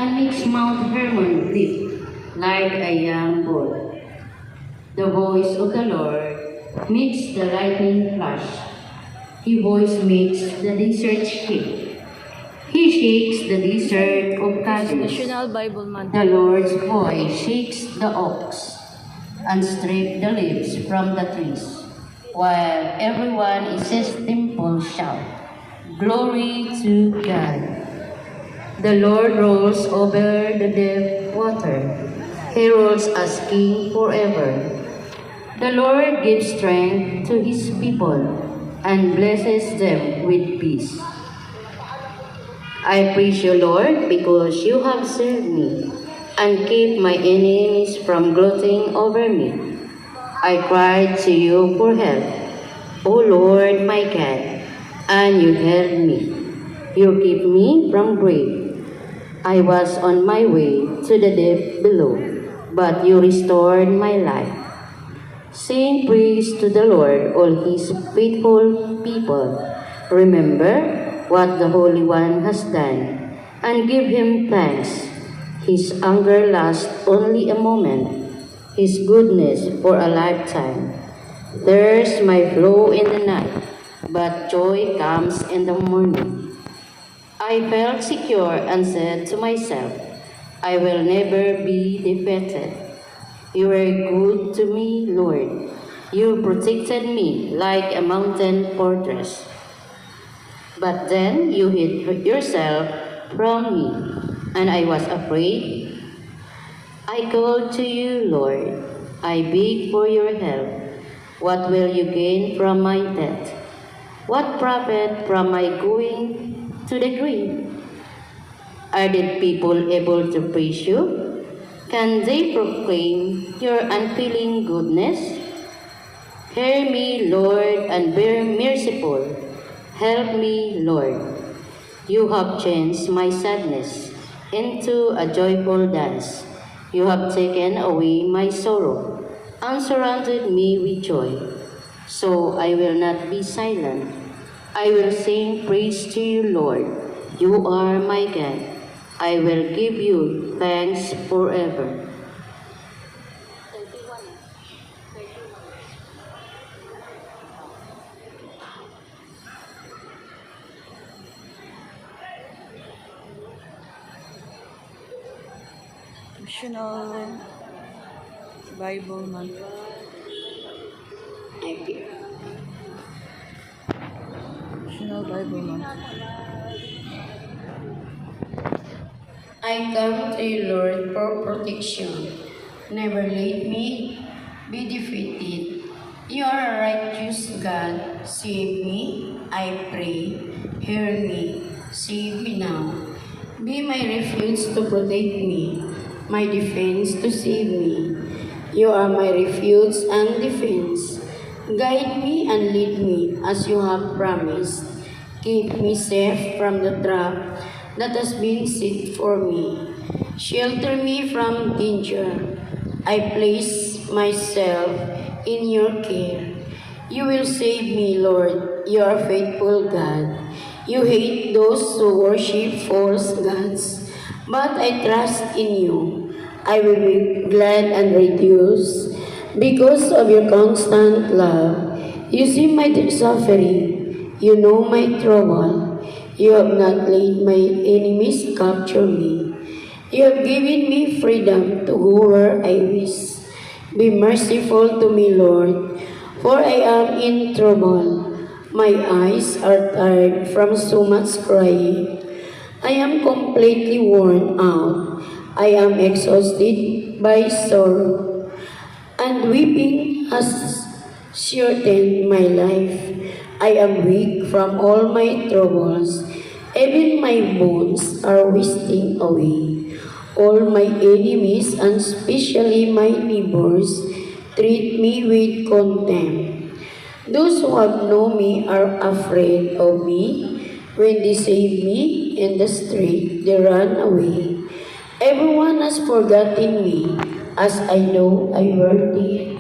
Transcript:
and makes Mount Hermon leap like a young bull. The voice of the Lord makes the lightning flash. His voice makes the desert shake. He shakes the desert of Kadesh. National Bible Month. The Lord's voice shakes the oaks and strips the leaves from the trees, while everyone in his temple shout, "Glory to God." The Lord rolls over the deep water. He rules as king forever. The Lord gives strength to his people and blesses them with peace. I praise you, Lord, because you have served me and kept my enemies from gloating over me. I cried to you for help, O Lord my God, and you heard me. You kept me from grief. I was on my way to the deep below, but you restored my life. Sing praise to the Lord, all his faithful people. Remember what the Holy One has done, and give him thanks. His anger lasts only a moment, his goodness for a lifetime. There's my flow in the night, but joy comes in the morning. I felt secure and said to myself, I will never be defeated. You were good to me, Lord. You protected me like a mountain fortress. But then you hid yourself from me, and I was afraid. I called to you, Lord. I begged for your help. What will you gain from my death? What profit from my going to the grave? Are the people able to praise you? Can they proclaim your unfailing goodness? Hear me, Lord, and be merciful. Help me, Lord. You have changed my sadness into a joyful dance. You have taken away my sorrow and surrounded me with joy. So I will not be silent. I will sing praise to you, Lord. You are my God. I will give you thanks forever. National Bible Month. National Bible Month. I come to you, Lord, for protection. Never let me be defeated. You are a righteous God. Save me, I pray. Hear me. Save me now. Be my refuge to protect me, my defense to save me. You are my refuge and defense. Guide me and lead me as you have promised. Keep me safe from the trap that has been set for me. Shelter me from danger. I place myself in your care. You will save me, Lord. You are faithful God. You hate those who worship false gods, but I trust in you. I will be glad and rejoice because of your constant love. You see my suffering. You know my trouble. You have not let my enemies capture me. You have given me freedom to go where I wish. Be merciful to me, Lord, for I am in trouble. My eyes are tired from so much crying. I am completely worn out. I am exhausted by sorrow, and weeping has shortened my life. I am weak from all my troubles. Even my bones are wasting away. All my enemies, and especially my neighbors, treat me with contempt. Those who have known me are afraid of me. When they see me in the street, they run away. Everyone has forgotten me, as I know I worthy.